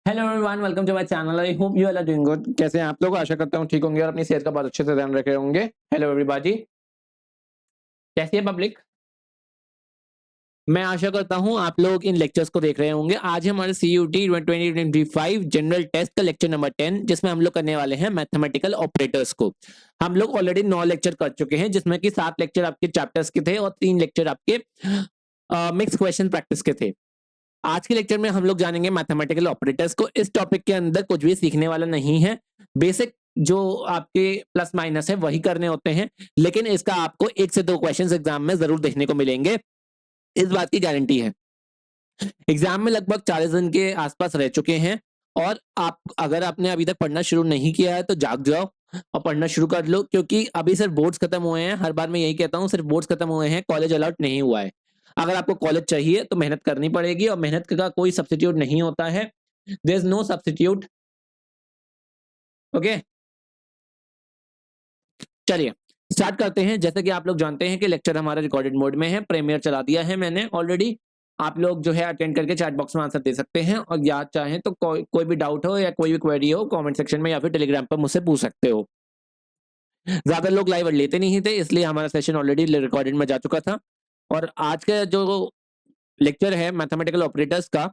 Hello everyone, welcome to my channel. I hope you all are doing good. कैसे हैं आप लोग? आशा करता हूँ ठीक होंगे और अपनी सेहत का बहुत अच्छे से ध्यान रख रहे होंगे। हेलो एवरीबॉडी, कैसी है पब्लिक? मैं आशा करता हूँ आप लोग इन लेक्चर्स को देख रहे होंगे। आज हमारे CUT 2025 जनरल टेस्ट का लेक्चर नंबर 10, जिसमें हम लोग करने वाले हैं मैथमेटिकल ऑपरेटर्स को। हम लोग ऑलरेडी 9 लेक्चर कर चुके हैं, जिसमें कि 7 लेक्चर आपके चैप्टर्स के थे और 3 लेक्चर आपके मिक्स क्वेश्चन प्रैक्टिस के थे। आज के लेक्चर में हम लोग जानेंगे मैथमेटिकल ऑपरेटर्स को। इस टॉपिक के अंदर कुछ भी सीखने वाला नहीं है। बेसिक जो आपके प्लस माइनस है वही करने होते हैं, लेकिन इसका आपको 1 से 2 क्वेश्चंस एग्जाम में जरूर देखने को मिलेंगे, इस बात की गारंटी है। एग्जाम में लगभग 40 दिन के आसपास रह चुके हैं और आप अगर आपने अभी तक पढ़ना शुरू नहीं किया है तो जाग जाओ और पढ़ना शुरू कर लो, क्योंकि अभी सिर्फ बोर्ड्स खत्म हुए हैं। हर बार मैं यही कहता हूँ, सिर्फ बोर्ड्स खत्म हुए हैं, कॉलेज अलॉट नहीं हुआ है। अगर आपको कॉलेज चाहिए तो मेहनत करनी पड़ेगी और मेहनत का कोई सब्स्टिट्यूट नहीं होता है। There is no substitute. Okay, चलिए स्टार्ट करते हैं। जैसे कि आप लोग जानते हैं कि लेक्चर हमारा रिकॉर्डेड मोड में है, प्रीमियर चला दिया है मैंने ऑलरेडी। आप लोग जो है अटेंड करके चैट बॉक्स में आंसर दे सकते हैं, और या चाहें तो कोई भी डाउट हो या कोई भी क्वेरी हो कमेंट सेक्शन में या फिर टेलीग्राम पर मुझसे पूछ सकते हो। ज्यादा लोग लाइव लेते नहीं थे, इसलिए हमारा सेशन ऑलरेडी रिकॉर्डेड में जा चुका था। और आज का जो लेक्चर है मैथमेटिकल ऑपरेटर्स का,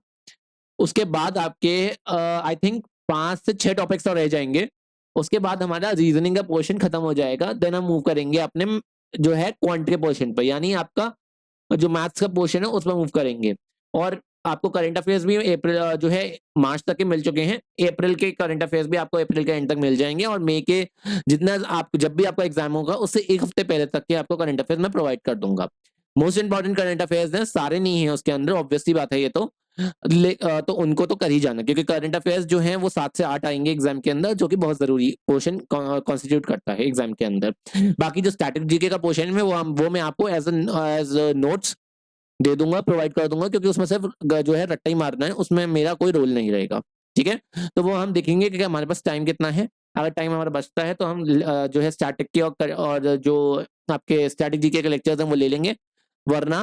उसके बाद आपके आई थिंक 5 से 6 टॉपिक्स और रह जाएंगे। उसके बाद हमारा रीजनिंग का पोर्शन खत्म हो जाएगा। देन हम मूव करेंगे अपने जो है क्वांट के पोर्शन पर, यानी आपका जो मैथ्स का पोर्शन है उसमें मूव करेंगे। और आपको करंट अफेयर्स भी अप्रैल जो है मार्च तक के मिल चुके हैं। अप्रैल के करंट अफेयर्स भी आपको अप्रैल के एंड तक मिल जाएंगे, और मई के जितना आप जब भी आपका एग्जाम होगा उससे 1 हफ्ते पहले तक के आपको करंट अफेयर्स मैं प्रोवाइड कर दूंगा। मोस्ट इंपॉर्टेंट करंट अफेयर्स हैं, सारे नहीं है उसके अंदर, ऑब्वियसली बात है ये तो। तो उनको तो कर ही जाना, क्योंकि करंट अफेयर्स जो हैं वो 7 से 8 आएंगे एग्जाम के अंदर, जो कि बहुत जरूरी पोर्शन कॉन्स्टिट्यूट करता है एग्जाम के अंदर। बाकी जो स्टैटिक जीके का पोर्शन है वो मैं आपको एज नोट्स दे दूंगा, प्रोवाइड कर दूंगा, क्योंकि उसमें सिर्फ जो है रट्टा ही मारना है, उसमें मेरा कोई रोल नहीं रहेगा। ठीक है, तो वो हम देखेंगे कि हमारे पास टाइम कितना है। अगर टाइम हमारा बचता है तो हम जो है स्टैटिक के और जो आपके स्टैटिक जीके के लेक्चर्स हैं वो ले लेंगे, वरना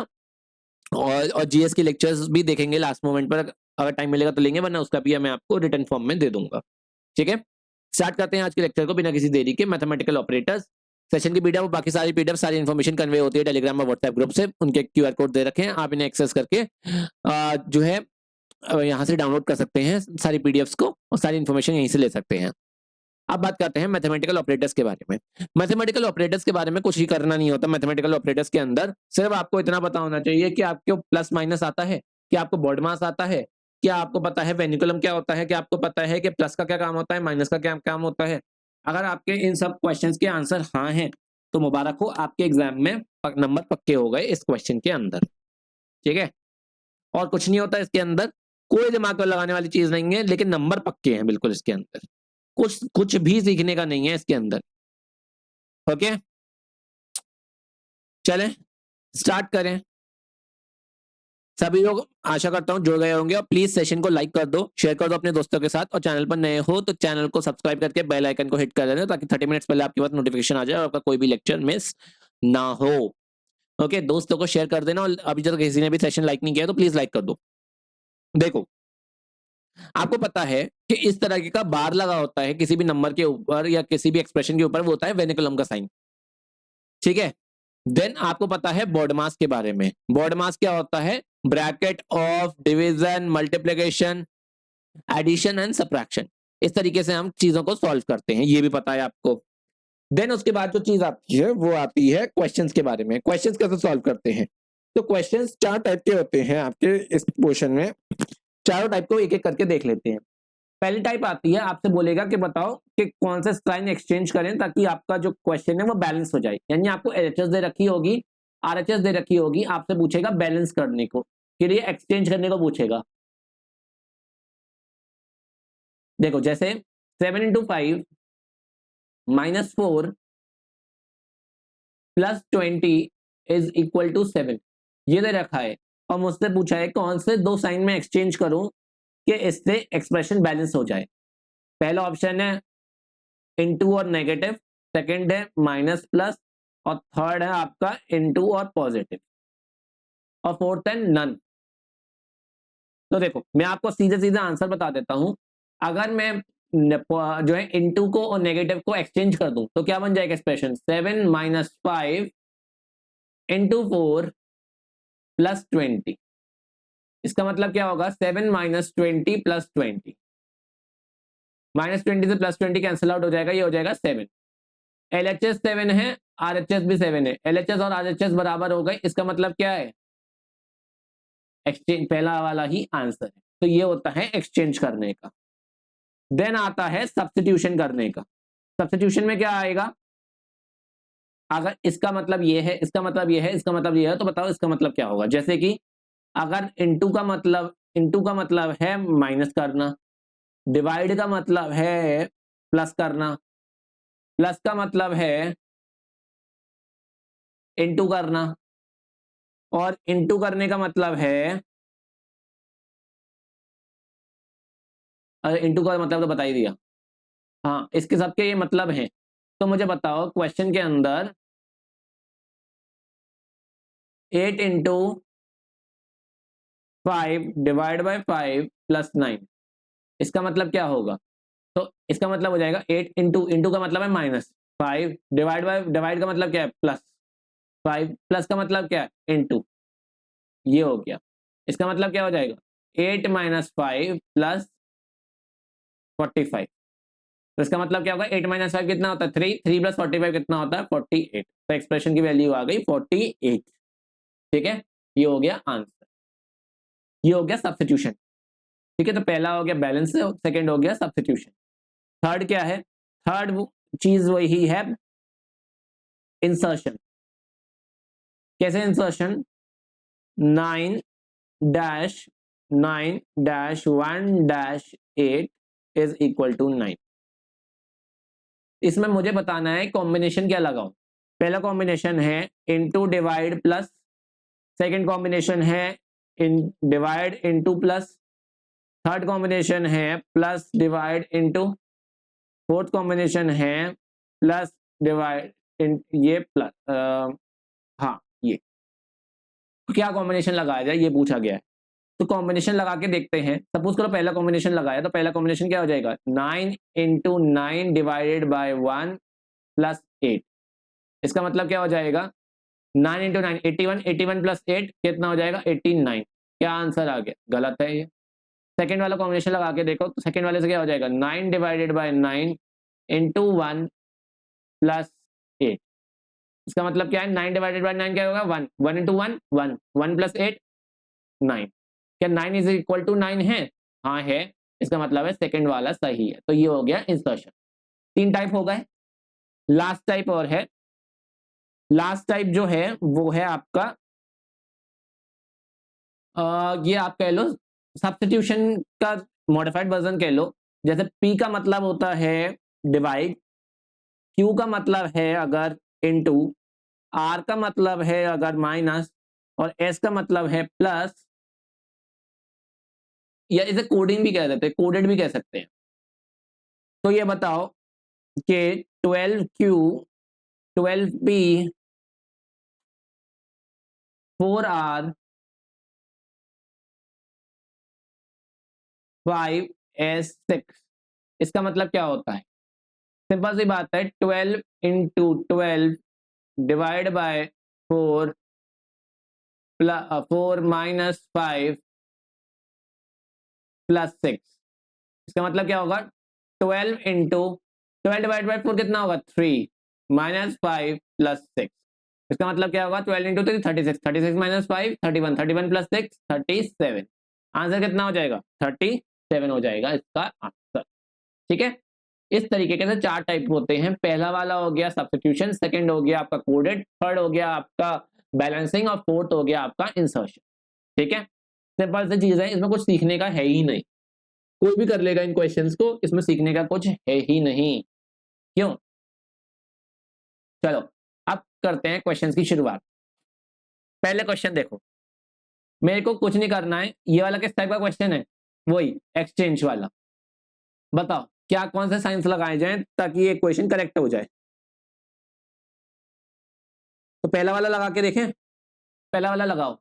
और जीएस के लेक्चर्स भी देखेंगे लास्ट मोमेंट पर। अगर टाइम मिलेगा तो लेंगे, वरना उसका भी मैं आपको रिटर्न फॉर्म में दे दूंगा। ठीक है, स्टार्ट करते हैं आज के लेक्चर को बिना किसी देरी के। मैथमेटिकल ऑपरेटर्स सेशन की पीडीएफ और बाकी सारी पीडीएफ, सारी इन्फॉर्मेशन कन्वे होती है टेलीग्राम और व्हाट्सएप ग्रुप से। उनके क्यूआर कोड दे रखे हैं, आप इन्हें एक्सेस करके जो है यहाँ से डाउनलोड कर सकते हैं सारी पीडीएफ्स को, और सारी इन्फॉर्मेशन यहीं से ले सकते हैं। अब बात करते हैं मैथमेटिकल ऑपरेटर्स के बारे में। मैथमेटिकल ऑपरेटर्स के बारे में कुछ ही करना नहीं होता। मैथमेटिकल ऑपरेटर्स के अंदर सिर्फ आपको इतना पता होना चाहिए कि आपको प्लस माइनस आता है, कि आपको बॉड मास आता है, क्या आपको पता है वेनिकुलम क्या होता है, क्या आपको पता है कि प्लस का क्या काम होता है, माइनस का क्या काम होता है। अगर आपके इन सब क्वेश्चंस के आंसर हाँ हैं तो मुबारक हो, आपके एग्जाम में नंबर पक्के हो गए इस क्वेश्चन के अंदर। ठीक है, और कुछ नहीं होता इसके अंदर, कोई दिमाग पर लगाने वाली चीज नहीं है, लेकिन नंबर पक्के हैं बिल्कुल इसके अंदर। कुछ कुछ भी सीखने का नहीं है इसके अंदर। ओके, चलें स्टार्ट करें। सभी लोग आशा करता हूं जुड़ गए होंगे, और प्लीज सेशन को लाइक कर दो, शेयर कर दो अपने दोस्तों के साथ, और चैनल पर नए हो तो चैनल को सब्सक्राइब करके बेल आइकन को हिट कर देना, ताकि 30 मिनट्स पहले आपके पास नोटिफिकेशन आ जाए और आपका कोई भी लेक्चर मिस ना हो। ओके, दोस्तों को शेयर कर देना, और अभी तक किसी ने भी सेशन लाइक नहीं किया तो प्लीज लाइक कर दो। देखो, आपको पता है कि इस तरह का बार लगा होता है किसी भी नंबर के ऊपर या किसी भी एक्सप्रेशन के ऊपर, वो होता है वेनिकुलम का साइन। ठीक है, देन आपको पता है बॉड मास के बारे में। बॉड मास क्या होता है? Bracket of division, multiplication, addition and subtraction. इस तरीके से हम चीजों को सॉल्व करते हैं, ये भी पता है आपको। देन उसके बाद जो चीज आती है वो आती है क्वेश्चंस के बारे में। क्वेश्चंस कैसे सॉल्व करते हैं? तो क्वेश्चंस 4 टाइप के होते हैं आपके इस पोर्शन में। चारों टाइप को एक एक करके देख लेते हैं। पहली टाइप आती है, आपसे बोलेगा कि बताओ कि कौन से साइन एक्सचेंज करें ताकि आपका जो क्वेश्चन है वो बैलेंस हो जाए। यानी आपको एलएचएस दे रखी होगी, आरएचएस दे रखी होगी, आपसे पूछेगा बैलेंस करने को, के लिए एक्सचेंज करने को पूछेगा। देखो, जैसे 7 इंटू 5 -4 +20 इज इक्वल टू 7, ये दे रखा है। और मुझसे पूछा है कौन से 2 साइन में एक्सचेंज करूं कि इससे एक्सप्रेशन बैलेंस हो जाए। पहला ऑप्शन है इनटू और नेगेटिव, सेकंड है माइनस प्लस, और थर्ड है आपका इनटू और पॉजिटिव, और फोर्थ है नन। तो देखो मैं आपको सीधे सीधे आंसर बता देता हूं। अगर मैं जो है इनटू को और नेगेटिव को एक्सचेंज कर दूं तो क्या बन जाएगा एक्सप्रेशन, 7 माइनस 5 इंटू 4 प्लस 20। इसका मतलब क्या होगा, 7 माइनस 20 प्लस 20, -20 से +20 कैंसिल आउट हो जाएगा, ये हो जाएगा 7। LHS 7 है, RHS भी 7 है, LHS और RHS बराबर हो गए, इसका मतलब क्या है, एक्सचेंज, पहला वाला ही आंसर है। तो ये होता है एक्सचेंज करने का। देन आता है सब्स्टिट्यूशन करने का। सब्स्टिट्यूशन में क्या आएगा, अगर इसका मतलब ये है, इसका मतलब ये है, इसका मतलब ये है, तो बताओ इसका मतलब क्या होगा। जैसे कि अगर इनटू का मतलब है माइनस करना, डिवाइड का मतलब है प्लस करना, प्लस का मतलब है इनटू करना, और इनटू करने का मतलब है, इनटू का मतलब तो बता ही दिया। हाँ, इसके सबके ये मतलब हैं। तो मुझे बताओ क्वेश्चन के अंदर 8 इंटू 5 डिवाइड बाय 5 प्लस 9, इसका मतलब क्या होगा। तो इसका मतलब हो जाएगा 8 इंटू का मतलब है -5, डिवाइड का मतलब क्या है +5, प्लस का मतलब क्या है इनटू, ये हो गया। इसका मतलब क्या हो जाएगा 8 माइनस 5 प्लस 45। तो इसका मतलब क्या होगा 8 माइनस 5 कितना होता है 3, 3 प्लस 45 कितना होता है 48। तो एक्सप्रेशन की वैल्यू आ गई 48। ठीक है, ये हो गया आंसर, ये हो गया सब्स्टिट्यूशन। ठीक है, तो पहला हो गया बैलेंस, सेकंड हो गया सब्स्टिट्यूशन। थर्ड क्या है, थर्ड चीज वही है इंसर्शन। कैसे insertion, 9 dash 9 dash 1 dash 8 is equal to 9। इसमें मुझे बताना है कॉम्बिनेशन क्या लगाऊं। पहला कॉम्बिनेशन है into divide plus, second combination है in divide into plus, third combination है plus divide into, fourth combination है प्लस डिवाइड इन, ये प्लस हाँ ये क्या कॉम्बिनेशन लगाया जाए ये पूछा गया है। तो कॉम्बिनेशन लगा के देखते हैं। सपोज करो पहला कॉम्बिनेशन लगाया, तो पहला कॉम्बिनेशन क्या हो जाएगा 9 इंटू 9 डिवाइडेड बाय 1 प्लस 8। इसका मतलब क्या हो जाएगा 9 इंटू 9 81, 81 प्लस 8 कितना हो जाएगा 89। क्या आंसर आ गया, गलत है ये। सेकंड वाला कॉम्बिनेशन लगा के देखो, तो सेकंड वाले से क्या हो जाएगा 9 डिवाइडेड बाय 9 इंटू 1 प्लस 8। इसका मतलब क्या है 9 डिवाइडेड बाय 9 क्या होगा 1, 1 इंटू 1 1, 1 प्लस 8 9। क्या 9 इज इक्वल टू 9 है, हाँ है। इसका मतलब है सेकंड वाला सही है। तो ये हो गया इंसर्शन। तीन टाइप हो गए, लास्ट टाइप और है। लास्ट टाइप जो है वो है आपका ये आप कह लो सब्स्टिट्यूशन का मॉडिफाइड वर्जन कह लो। जैसे P का मतलब होता है डिवाइड, Q का मतलब है अगर इनटू, R का मतलब है अगर माइनस, और S का मतलब है प्लस, या इसे कोडिंग भी कह देते हैं, कोडेड भी कह सकते हैं। तो ये बताओ कि 12Q 12P 4R 5S6, इसका मतलब क्या होता है। सिंपल सी बात है 12 into 12 divide by 4 4 minus 5 plus 6। इसका मतलब क्या होगा 12 इंटू 12 डिवाइड बाय 4 कितना होगा 3 माइनस 5 प्लस 6। इसका मतलब क्या होगा 12 इंटू 3 36, 36 माइनस 5 31, 31 प्लस 6 37। आंसर कितना हो जाएगा 37 हो जाएगा इसका आंसर। ठीक है, इस तरीके के से चार टाइप होते हैं। पहला वाला हो गया सब्स्टिट्यूशन, सेकंड हो गया आपका कोडेड, थर्ड हो गया आपका बैलेंसिंग, और फोर्थ हो गया आपका इंसर्शन। ठीक है, सिंपल सी चीज है, इसमें कुछ सीखने का है ही नहीं। कोई भी कर लेगा इन क्वेश्चंस को, इसमें सीखने का कुछ है ही नहीं। क्यों, चलो अब करते हैं क्वेश्चंस की शुरुआत। पहले क्वेश्चन देखो, मेरे को कुछ नहीं करना है। ये वाला किस टाइप का क्वेश्चन है, वही एक्सचेंज वाला। बताओ क्या कौन से साइंस लगाए जाएं ताकि ये क्वेश्चन करेक्ट हो जाए। तो पहला वाला लगा के देखें, पहला वाला लगाओ।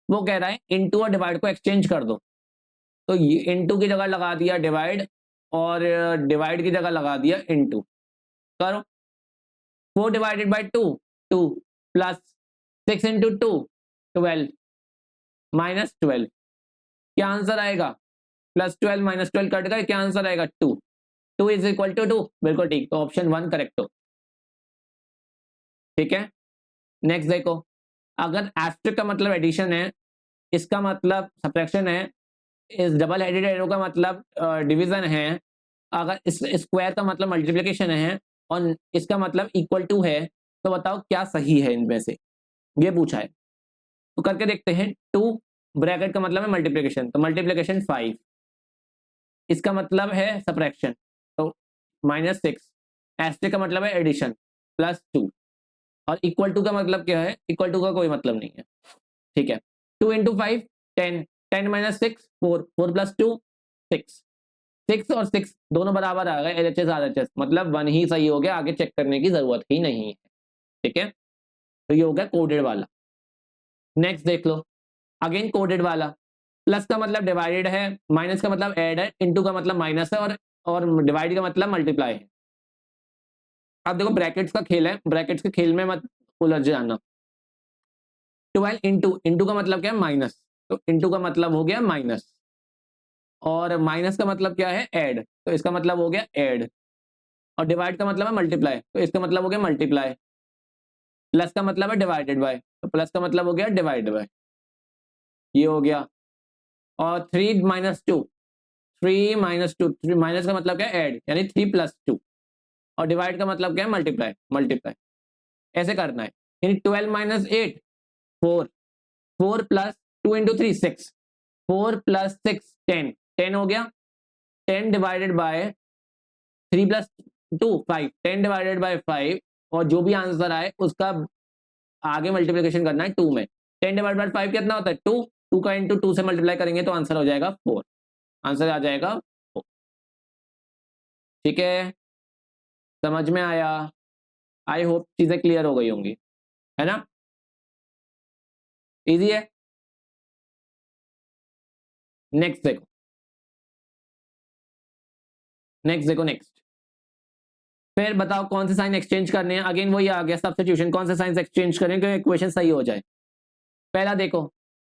वो कह रहा है इनटू और डिवाइड को एक्सचेंज कर दो। तो ये इनटू की जगह लगा दिया डिवाइड और डिवाइड की जगह लगा दिया इनटू। करो 4 divided by 2 2 plus 6 into 2 12 minus 12। क्या आंसर आएगा? प्लस 12 माइनस 12 कट गए, क्या आंसर आएगा? 2। 2 इज इक्वल टू 2, बिल्कुल ठीक, तो ऑप्शन 1 करेक्ट हो। ठीक है, नेक्स्ट देखो, अगर एस्टेरिस्क का मतलब एडिशन है, इसका मतलब सब्ट्रैक्शन है, इस डबल हेडेड एरो का मतलब डिवीजन है, अगर इस स्क्वायर का मतलब मल्टीप्लिकेशन है और इसका मतलब इक्वल टू है, तो बताओ क्या सही है इनमें से, ये पूछा है। तो करके देखते हैं। 2 ब्रैकेट का मतलब है मल्टीप्लिकेशन, तो मल्टीप्लिकेशन 5, इसका मतलब है सब्ट्रैक्शन, तो -6, एस्टेरिस्क का मतलब है एडिशन, +2, और इक्वल टू का मतलब क्या है? इक्वल टू का कोई मतलब नहीं है। ठीक है, 2 इंटू 5 10, 10 माइनस 6 4, 4 प्लस 2 6, 6 और 6 दोनों बराबर आ गए, एलएचएस आरएचएस, मतलब 1 ही सही हो गया, आगे चेक करने की जरूरत ही नहीं है। ठीक है, तो ये हो गया कोडेड वाला। नेक्स्ट देख लो, अगेन कोडेड वाला, प्लस का मतलब डिवाइडेड है, माइनस का मतलब ऐड है, इनटू का मतलब माइनस है, और डिवाइड का मतलब मल्टीप्लाई है। अब देखो ब्रैकेट्स का खेल है, ब्रैकेट्स के खेल में मत उलझ जाना। 12 इंटू का मतलब क्या है? माइनस, तो इंटू का मतलब हो गया माइनस, और माइनस का मतलब क्या है? ऐड, तो इसका मतलब हो गया ऐड, और डिवाइड का मतलब है मल्टीप्लाई, तो इसका मतलब हो गया मल्टीप्लाई, प्लस का मतलब है डिवाइडेड बाय, तो प्लस का मतलब हो गया डिवाइड बाय, ये हो गया। और 3 माइनस 2, 3 माइनस 2, 3 माइनस का मतलब क्या है? ऐड, यानी 3 प्लस 2, और डिवाइड का मतलब क्या है? मल्टीप्लाई, मल्टीप्लाई, ऐसे करना है। यानी 12 माइनस 8 4, 4 प्लस 2 इंटू 3 6, 4 प्लस 6 10, 10 हो गया, 10 divided by 3 plus 2 5, 10 divided by 5, और जो भी आंसर आए उसका आगे मल्टीप्लिकेशन करना है 2 में। 10 डिवाइड बाय 5 कितना होता है? 2, 2 का इंटू 2 से मल्टीप्लाई करेंगे तो आंसर हो जाएगा 4, आंसर आ जाएगा 4। ठीक है, समझ में आया? आई होप चीजें क्लियर हो गई होंगी, है ना? इजी है। नेक्स्ट देखो, नेक्स्ट देखो, नेक्स्ट, फिर बताओ कौन से साइन एक्सचेंज करने हैं। अगेन वही आ गया सब्स्टिट्यूशन, कौन से साइन एक्सचेंज करें कि इक्वेशन सही हो जाए। पहला देखो,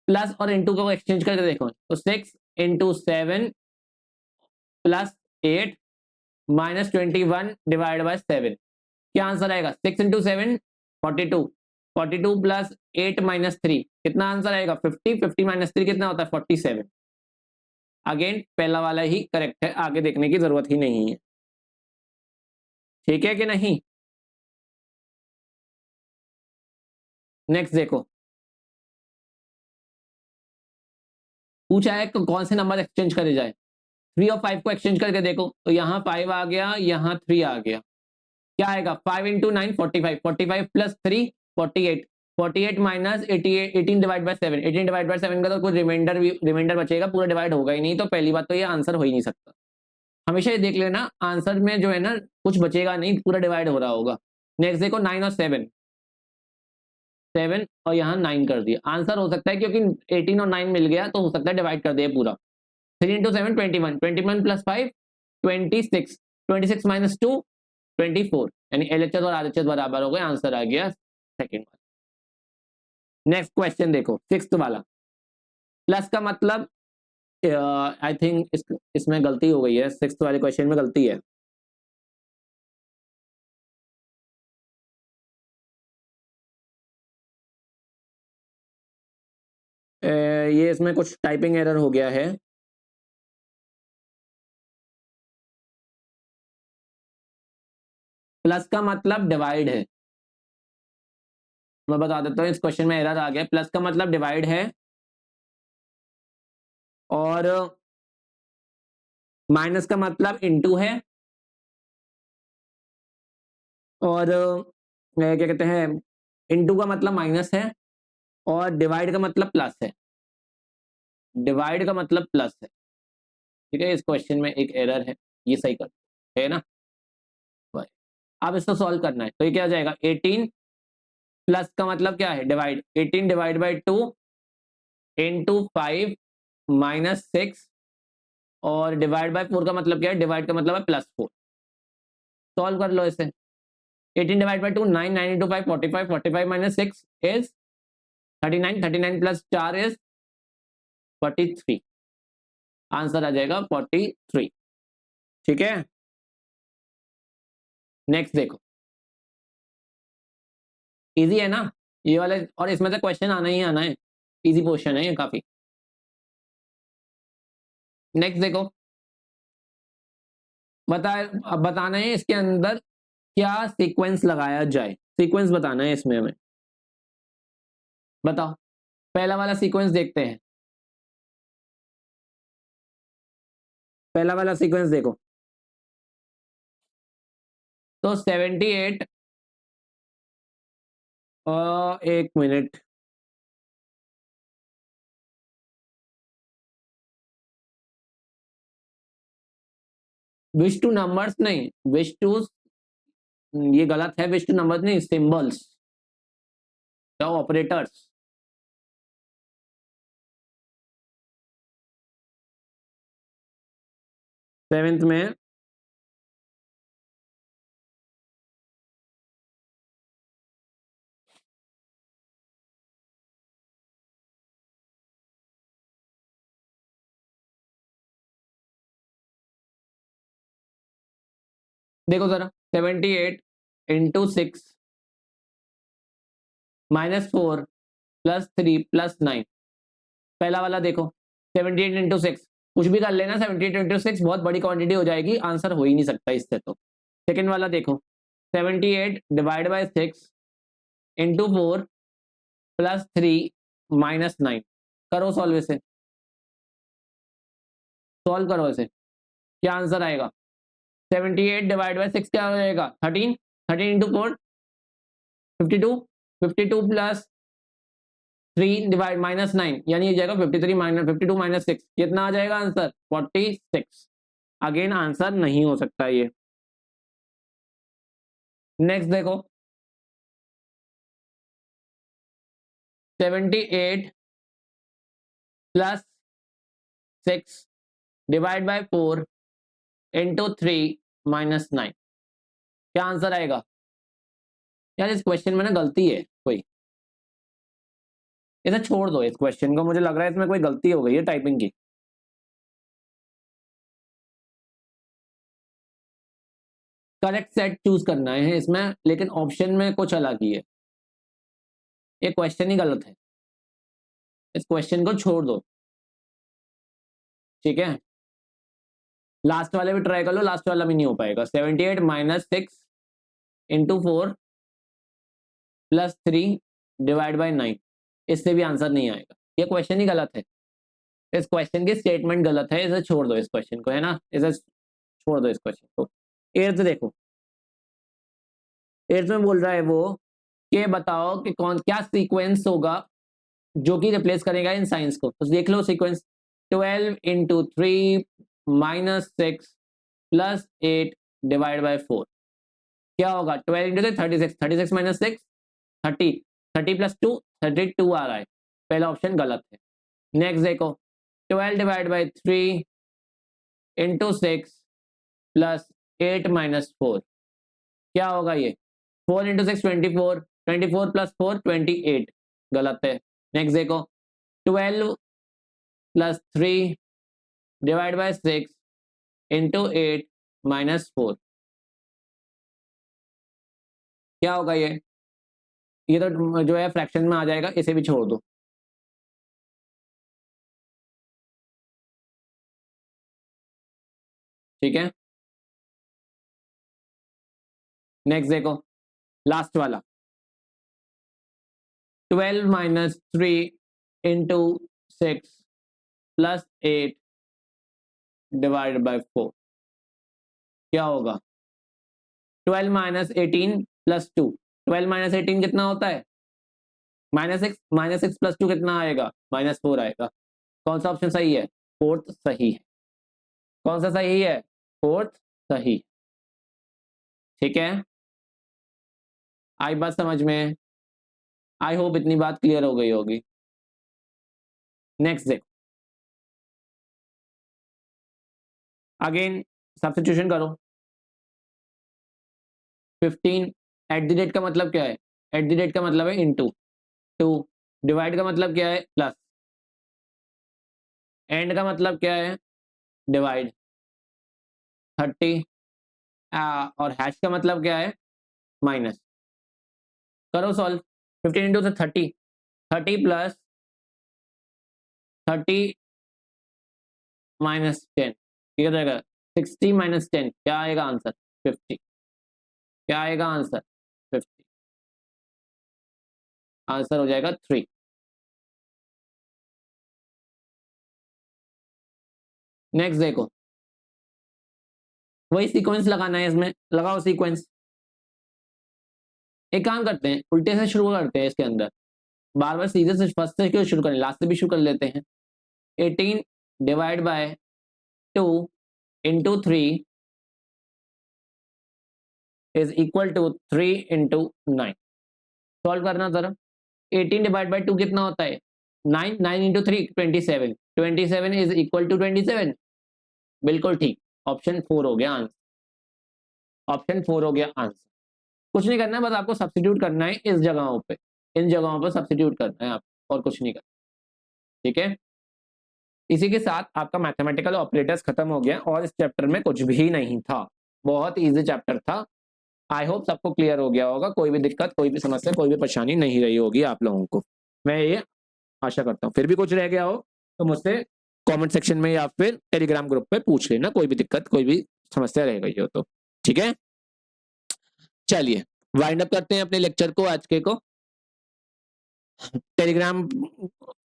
प्लस और इंटू को एक्सचेंज करके देखो, तो 6 into 7 plus 8 minus 21 divide by 7, क्या आंसर आएगा? 6 इंटू 7 42, 42 प्लस 8 माइनस 3, कितना आंसर आएगा? 50, 50 माइनस 3 कितना होता है? 47। अगेन पहला वाला ही करेक्ट है, आगे देखने की जरूरत ही नहीं है। ठीक है कि नहीं? नेक्स्ट देखो, पूछा है कौन से नंबर एक्सचेंज करे जाए। 3 और 5 को एक्सचेंज करके देखो, तो यहाँ 5 आ गया, यहाँ 3 आ गया, क्या आएगा? 5 into 9 45, 45 plus 3 48, 48 minus 88, 18 divide bye 7, 18 divide bye 7 का तो कुछ रिमाइंडर बचेगा, पूरा डिवाइड होगा ही नहीं, तो पहली बात तो ये आंसर हो ही नहीं सकता। हमेशा ये देख लेना, आंसर में जो है ना कुछ बचेगा नहीं, पूरा डिवाइड हो रहा होगा। नेक्स्ट देखो, 9 और 7, 7 और यहाँ 9 कर दिया, आंसर हो सकता है क्योंकि 18 और 9 मिल गया, तो हो सकता है डिवाइड कर दिया पूरा। 3 इंटू 7 21, 21 प्लस 5 26, 26 माइनस 2 24, यानी एलएचएस और आरएचएस बराबर हो गए, आंसर आ गया सेकंड वाला। नेक्स्ट क्वेश्चन देखो, सिक्स्थ वाला, प्लस का मतलब आई थिंक इसमें गलती हो गई है, सिक्स्थ वाले क्वेश्चन में गलती है। ये इसमें कुछ टाइपिंग एरर हो गया है। प्लस का मतलब डिवाइड है, मैं बता देता हूँ, इस क्वेश्चन में एरर आ गया। प्लस का मतलब डिवाइड है, और माइनस का मतलब इनटू है, और क्या कहते हैं, इनटू का मतलब माइनस है, और डिवाइड का मतलब प्लस है, डिवाइड का मतलब प्लस है। ठीक है, इस क्वेश्चन में एक एरर है, ये सही कर, है ना? अब इसको सॉल्व करना है, तो ये क्या हो जाएगा? 18 प्लस का मतलब क्या है? Divide, 18 divide by 2 into 5 minus 6 और डिवाइड बाय 4 का मतलब क्या है? डिवाइड का मतलब है +4। सॉल्व कर लो इसे। 18 divide by 2 9, 9 into 5 45, 45 minus 6 is 39, 39 plus 4 is 43। Answer आ जाएगा 43। ठीक है, नेक्स्ट देखो, इजी है ना ये वाले, और इसमें से क्वेश्चन आना ही आना है, इजी क्वेश्चन है ये काफी। नेक्स्ट देखो, अब बताना है इसके अंदर क्या सीक्वेंस लगाया जाए, सीक्वेंस बताना है इसमें हमें। बताओ, पहला वाला सीक्वेंस देखते हैं। पहला वाला सीक्वेंस देखो, तो 78 एक मिनट, विश टू नंबर्स नहीं, विश टू, ये गलत है, विश टू नंबर्स नहीं, सिंबल्स, तो ऑपरेटर्स। सेवेंथ में देखो जरा, 78 इंटू 6 -4 +3 +9, पहला वाला देखो 78 इंटू 6, कुछ भी कर लेना, 78 इंटू 6 बहुत बड़ी क्वांटिटी हो जाएगी, आंसर हो ही नहीं सकता इससे। तो सेकंड वाला देखो, 78 डिवाइड बाय 6 इंटू 4 +3 -9, करो सॉल्व इसे, सॉल्व करो इसे, क्या आंसर आएगा? 78 डिवाइड बाय 6 क्या हो जाएगा? 13, 13 इंटू 4 52, 52 प्लस 3 डिवाइड -9, यानी ये जाएगा 53 माइनस 52 माइनस 6, कितना आ जाएगा आंसर? 46। अगेन आंसर नहीं हो सकता ये। नेक्स्ट देखो, 78 प्लस 6 डिवाइड बाय 4 इंटू 3 -9, क्या आंसर आएगा? यार इस क्वेश्चन में ना गलती है कोई, इसे छोड़ दो इस क्वेश्चन को, मुझे लग रहा है इसमें कोई गलती हो गई है टाइपिंग की। करेक्ट सेट चूज करना है इसमें, लेकिन ऑप्शन में कुछ अलग ही है, ये क्वेश्चन ही गलत है, इस क्वेश्चन को छोड़ दो। ठीक है, लास्ट वाले भी ट्राई कर लो, लास्ट वाला भी नहीं हो पाएगा। 78 माइनस 6 इंटू 4 +3 डिवाइड बाई 9, इससे भी आंसर नहीं आएगा, ये क्वेश्चन ही गलत है, इस क्वेश्चन की स्टेटमेंट गलत है, इसे छोड़ दो इस क्वेश्चन को, है ना, इसे छोड़ दो इस क्वेश्चन को। एर्थ देखो, एर्थ में बोल रहा है वो कि बताओ कि कौन क्या सीक्वेंस होगा जो कि रिप्लेस करेगा इन साइंस को, तो देख लो सीक्वेंस, 12 इंटू 3 -6 +8 डिवाइड बाई 4, क्या होगा? 12 इंटू 36, 36 माइनस 6 30, 30 प्लस 2 32 आ रहा है, पहला ऑप्शन गलत है। नेक्स्ट देखो, 12 डिवाइड बाई 3 इंटू 6 +8 -4, क्या होगा ये? 4 इंटू 6 24, 24 प्लस 4 28, गलत है। नेक्स्ट देखो, 12 प्लस 3 डिवाइड बाय 6 इंटू 8 -4, क्या होगा ये तो जो है फ्रैक्शन में आ जाएगा, इसे भी छोड़ दो। ठीक है, नेक्स्ट देखो, लास्ट वाला, 12 माइनस 3 इंटू 6 +8 डिवाइड बाय 4, क्या होगा? 12 माइनस 18 प्लस 2, 12 माइनस 18 कितना होता है? -6, -6 प्लस 2 कितना आएगा? -4 आएगा। कौन सा ऑप्शन सही है? फोर्थ सही है। कौन सा सही है? फोर्थ सही। ठीक है, आई बात समझ में? आई होप इतनी बात क्लियर हो गई होगी। नेक्स्ट देखो, अगेन सब्स्टिट्यूशन करो। 15 एट द रेट का मतलब क्या है? एट द रेट का मतलब है इनटू 2, डिवाइड का मतलब क्या है? प्लस, एंड का मतलब क्या है? डिवाइड 30 और हैश का मतलब क्या है? माइनस। करो सॉल्व। 15 इंटू 30, 30 प्लस 30 माइनस 10 क्या जाएगा? 60 माइनस 10 क्या आएगा आंसर? 50। क्या आएगा आंसर? 50। आंसर हो जाएगा 3। नेक्स्ट देखो, वही सीक्वेंस लगाना है इसमें, लगाओ सीक्वेंस। एक काम करते हैं, उल्टे से शुरू करते हैं इसके अंदर, बार बार सीधे से फर्स्ट से क्यों शुरू करें, लास्ट से भी शुरू कर लेते हैं। 18 divide by 2 into 3 is equal to 3 into 9। Solve करना जरा। 18 डिवाइड बाय 2 कितना होता है? 9, 9 इंटू 3 27, 27 इज इक्वल टू 27। बिल्कुल ठीक, ऑप्शन 4 हो गया आंसर। ऑप्शन 4 हो गया आंसर। कुछ नहीं करना है, बस आपको सब्स्टिट्यूट करना है इस जगहों पे, इन जगहों पर सब्स्टिट्यूट करना है आप, और कुछ नहीं करना। ठीक है, इसी के साथ आपका मैथमेटिकल ऑपरेटर्स खत्म हो गया और इस चैप्टर में कुछ भी नहीं था। बहुत इजी चैप्टर था। आई होप सबको क्लियर हो गया होगा, कोई भी दिक्कत, कोई भी समस्या, कोई भी परेशानी नहीं रही होगी आप लोगों को, मैं ये आशा करता हूँ। फिर भी कुछ रह गया हो तो मुझसे कमेंट सेक्शन में या फिर टेलीग्राम ग्रुप पे पूछ लेना, कोई भी दिक्कत, कोई भी समस्या रह गई हो तो। ठीक है, चलिए वाइंड अप करते हैं अपने लेक्चर को आज के को। टेलीग्राम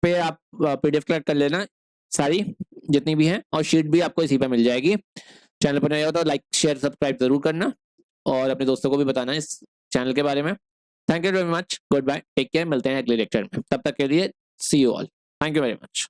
पे आप पीडीएफ कलेक्ट कर लेना सारी जितनी भी हैं, और शीट भी आपको इसी पे मिल जाएगी। चैनल पर नया हो तो लाइक शेयर सब्सक्राइब जरूर करना, और अपने दोस्तों को भी बताना इस चैनल के बारे में। Thank you very much, good bye, take care, मिलते हैं अगले लेक्चर में, तब तक के लिए see you all, thank you very much.